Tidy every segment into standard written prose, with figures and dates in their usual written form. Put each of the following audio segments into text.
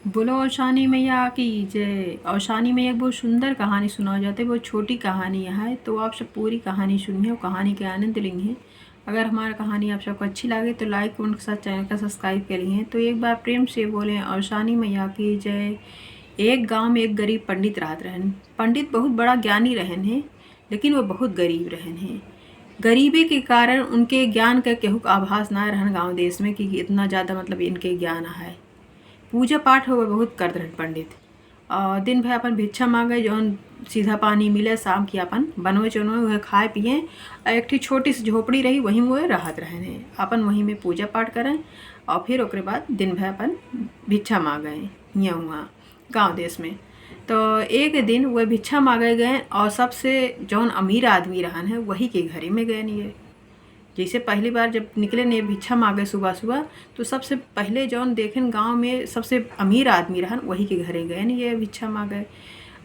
बोलो औशानी मैया की जय। औशानी मैया एक बहुत सुंदर कहानी सुनाई जाती है। बहुत छोटी कहानी है, तो आप सब पूरी कहानी सुनिए और कहानी के आनंद लेंगे। अगर हमारा कहानी आप सबको अच्छी लगे तो लाइक कमेंट के साथ चैनल का सब्सक्राइब करिए। तो एक बार प्रेम से बोलें औशानी मैया की जय। एक गांव में एक गरीब पंडित रहत रहन। पंडित बहुत बड़ा ज्ञानी रहन है, लेकिन वो बहुत गरीब रहन है। गरीबी के कारण उनके ज्ञान का केहू का आभास ना रहन गांव देश में कि इतना ज़्यादा मतलब इनके ज्ञान है। पूजा पाठ हो बहुत करत रहन पंडित। और दिन भर अपन भिक्षा मांगे, जौन सीधा पानी मिले शाम की अपन बनवे चनवे वह खाए पिए। और एक ठी छोटी सी झोपड़ी रही, वहीं वो रहत रहने अपन, वहीं में पूजा पाठ करें और फिर ओकरे बाद दिन भर अपन भिक्षा मांगे हियाँ वहाँ गाँव देश में। तो एक दिन वह भिक्षा मांगे गए और सबसे जौन अमीर आदमी रहन है वही के घरे में गए ये। जैसे पहली बार जब निकले ने भिक्षा मांगे सुबह सुबह, तो सबसे पहले जौन देखें गांव में सबसे अमीर आदमी रहन वही के घरे गए न ये भिक्षा मांगे।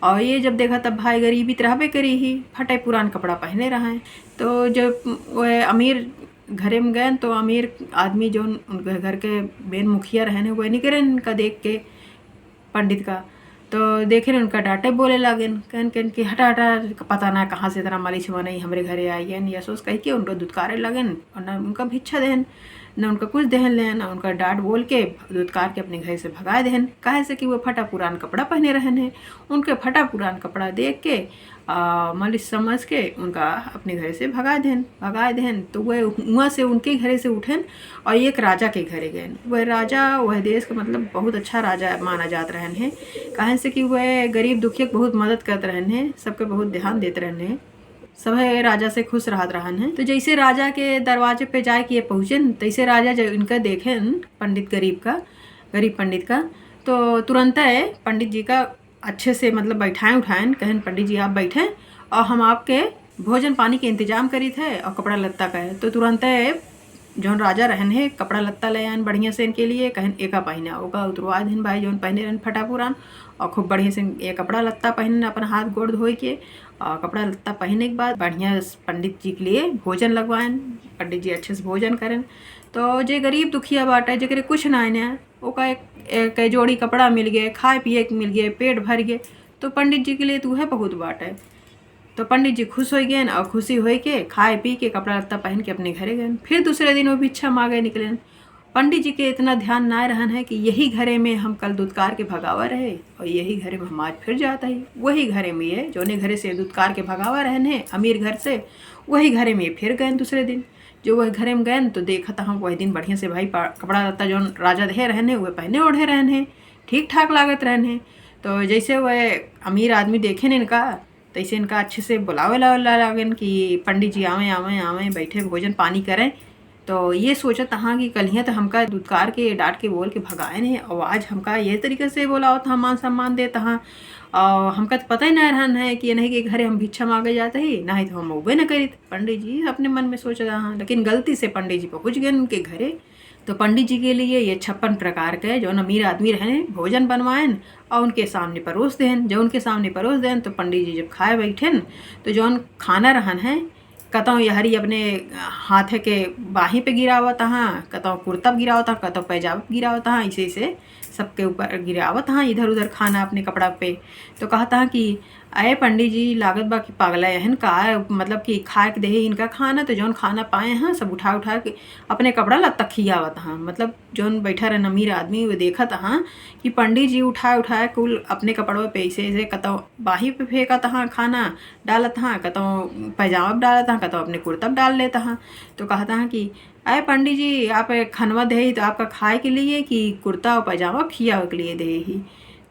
और ये जब देखा तब भाई गरीबी तो रहबे करी ही, फटे पुरान कपड़ा पहने रहें। तो जब वह अमीर घरे में गए तो अमीर आदमी जौन उनके घर के मेन मुखिया रहने वह निकले इनका देख के पंडित का। तो देखे उनका डांटे बोले लागेन, कहन कि हटा हटा, पता ना कहाँ से इतना मालिश नहीं हमरे घरे आइयन या सोच कह के उनको दुत्कारे लगन और न उनका भिक्षा देहन, न उनका कुछ देहन लेन, न उनका डांट बोल के दुत्कार के अपने घर से भगा देहन। काहे से कि वो फटा पुरान कपड़ा पहने रहन है। उनके फटा पुरान कपड़ा देख के मालिश समझ के उनका अपने घर से भगा देहन। तो वह वहाँ से उनके घरे से उठन और एक राजा के घरे गए। वह राजा वह देश का मतलब बहुत अच्छा राजा माना जात रहन है। काहे से कि वह गरीब दुखिया के बहुत मदद करते रहन है, सबके बहुत ध्यान देते रहन है, सब राजा से खुश रहत रहन है। तो जैसे राजा के दरवाजे पे जाए कि ये पहुँचन, तैसे राजा जब इनका देखें पंडित गरीब पंडित का, तो तुरंत है पंडित जी का अच्छे से मतलब बैठाएं उठाएं, कहन पंडित जी आप बैठें और हम आपके भोजन पानी के इंतजाम करी थे और कपड़ा लत्ता का है। तो तुरंत है जौन राजा रहन है कपड़ा लत्ता ले आन बढ़िया से इनके लिए, कहन एका पहना ओका उतरवा दिन भाई जौन पहने रहन फटा पुरान, और खूब बढ़िया से ये कपड़ा लत्ता पहनन, अपन हाथ गोड़ धोए के और कपड़ा लत्ता पहनने के बाद बढ़िया पंडित जी के लिए भोजन लगवाएं। पंडित जी अच्छे से भोजन करें। तो जे गरीब दुखिया बाटे जकरे कुछ ना है ओका एक जोड़ी कपड़ा मिल गए, खाए पिए के मिल गए, पेट भर गए, तो पंडित जी के लिए तो है बहुत बात है। तो पंडित जी खुश हो गए और खुशी हो के खाए पी के कपड़ा लत्ता पहन के अपने घरे गए। फिर दूसरे दिन वो भिक्षा मांगे निकले। पंडित जी के इतना ध्यान ना रहन है कि यही घरे में हम कल दुत्कार के भगावा रहे और यही घरे में हम आज फिर जाता ही वही घरे में ये जोने घरे से दुत्कार के भगावा रहन है अमीर घर से, वही घरे में फिर गए दूसरे दिन। जो वह घरे में गए तो देखा था हम वही दिन बढ़िया से भाई कपड़ा लत्ता जो राजा दे रहने वह पहने ओढ़े रहने, ठीक ठाक लागत रहने। तो जैसे वह अमीर आदमी देखे न इनका, तैसे इनका अच्छे से बुलावे लागन कि पंडित जी आवें आवें आवें बैठे भोजन पानी करें। तो ये सोचा तहाँ कि कल तो हमका दुत्कार के डांट के बोल के भगाए नहीं और आज हमका ये तरीके से बोला था मान सम्मान दे तहाँ। और हमका तो पता ही ना रहन है कि नहीं कि घरे हम भिक्षा मांगे जाते ही नहीं तो हम उबे न करी। पंडित जी अपने मन में सोच रहा हाँ, लेकिन गलती से पंडित जी पहुँच गए उनके घरे। तो पंडित जी के लिए ये 56 प्रकार के जो अमीर आदमी रहने भोजन बनवाएं और उनके सामने परोस दें। जो उनके सामने परोस दें तो पंडित जी जब खाए बैठेन तो जौन खाना रहन है कतौ यहरी अपने हाथ के बाही पे गिरावत हाँ, कतौ कुर्ता गिरावत हाँ, कतौ पैजामा गिरावत हाँ, ऐसे सबके ऊपर गिरावत हाँ इधर उधर खाना अपने कपड़ा पे। तो कहता हाँ कि अरे पंडित जी लागत बा कि पागला हन का, मतलब कि खाए के दे इनका खाना, तो जौन खाना पाए हैं सब उठा उठा के अपने कपड़ा लत्ता खियावत हाँ। मतलब जौन बैठा रहे अमीर आदमी वो देखत हाँ कि पंडित जी उठाए कुल अपने कपड़ों पे ऐसे कतौ बाही पे फेंकत हाँ, खाना डालत हाँ, कतौ पैजामा डालत हाँ, कतौ अपने कुर्ता डाल लेता हाँ। तो कहता हाँ कि अरे पंडित जी आप खनवा दे ही तो आपका खाए के लिए कि कुर्ता और पैजामा खियावे के लिए दे ही।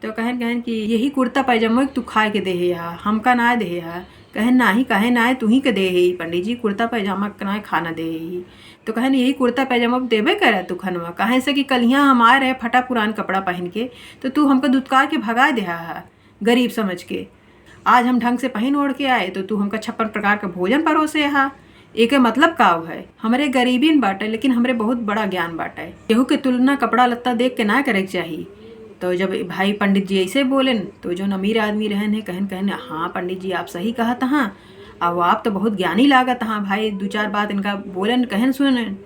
तो कहन कि यही कुर्ता पैजामा तू खाए के दे है हमका ना दे है। कहन नाही कहे ना तू ही के दे है पंडित जी, कुर्ता पैजामा ना खाना दे ही। तो कहन यही कुर्ता पैजामा देबे करे तू खनवा, कहे से कि कल यहाँ हम आए रहे फटा पुरान कपड़ा पहन के, तो तू हमको दुत्कार के भगा दे है गरीब समझ के। आज हम ढंग से पहन ओढ़ के आए तो तू हमका 56 प्रकार का भोजन परोसे हा। एक मतलब काव है हमरे गरीबी में बाटे लेकिन हमरे बहुत बड़ा ज्ञान बाटे। केहू के तुलना कपड़ा लत्ता देख के ना करे के चाहिए। तो जब भाई पंडित जी ऐसे बोलेन तो जो अमीर आदमी रहन है कहन हाँ पंडित जी आप सही कहा हाँ, अब आप तो बहुत ज्ञानी लागत हाँ भाई। दो चार बात इनका बोलन कहन सुनन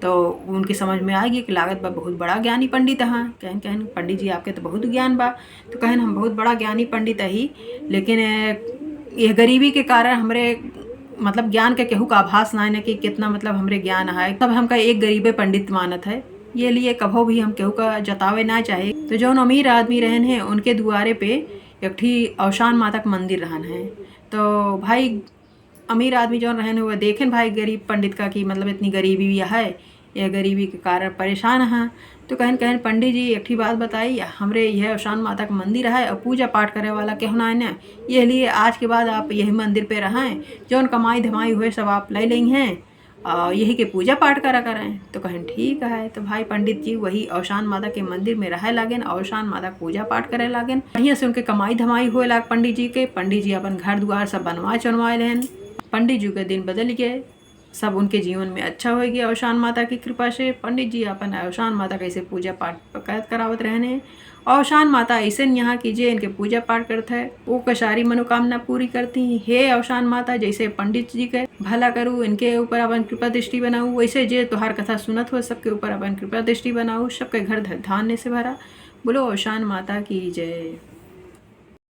तो उनकी समझ में आएगी कि लागत बा बहुत बड़ा ज्ञानी पंडित हाँ। कहन कहन पंडित जी आपके तो बहुत ज्ञान बा। तो कहन हम बहुत बड़ा ज्ञानी पंडित ही, लेकिन यह गरीबी के कारण हमरे मतलब ज्ञान के केहू का आभास ना है कि कितना मतलब हमरे ज्ञान है। तब हमका एक गरीबे पंडित मानत है, ये लिए कभो भी हम केहू का जतावे ना चाहे। तो जौन अमीर आदमी रहन है उनके दुआरे पे एक ठी औशान माता का मंदिर रहन है। तो भाई अमीर आदमी जौन रहन हुए देखें भाई गरीब पंडित का कि मतलब इतनी गरीबी भी है, यह गरीबी के कारण परेशान हैं। तो कहन कहन पंडित जी एक बात बताई, हमरे यह औशान माता का मंदिर है और पूजा पाठ करे वाला केहू ना है, ये लिए आज के बाद आप यही मंदिर पे रहें, जौन कमाई धमाई हुए सब आप ले लेंगे हैं और यही के पूजा पाठ करा करें। तो कहन ठीक है। तो भाई पंडित जी वही औशान माता के मंदिर में रहे लागेन, औशान माता पूजा पाठ करे लागेन। बढ़िया से उनके कमाई धमाई हुए लाग पंडित जी के। पंडित जी अपन घर द्वार सब बनवाए चनवाए लेन। पंडित जी के दिन बदल गए, सब उनके जीवन में अच्छा हो गया औशान माता की कृपा से। पंडित जी अपन औशान माता कैसे पूजा पाठ करावत रहने। औशान माता ऐसे यहाँ कीजिए इनके पूजा पाठ करते है वो का सारी मनोकामना पूरी करती। हे औशान माता जैसे पंडित जी के भला करूँ, इनके ऊपर अपन कृपा दृष्टि बनाऊँ, वैसे जे तुहार कथा सुनत हो सबके ऊपर अपन कृपा दृष्टि बनाऊँ, सबके घर धान्य से भरा। बोलो औशान माता की जय।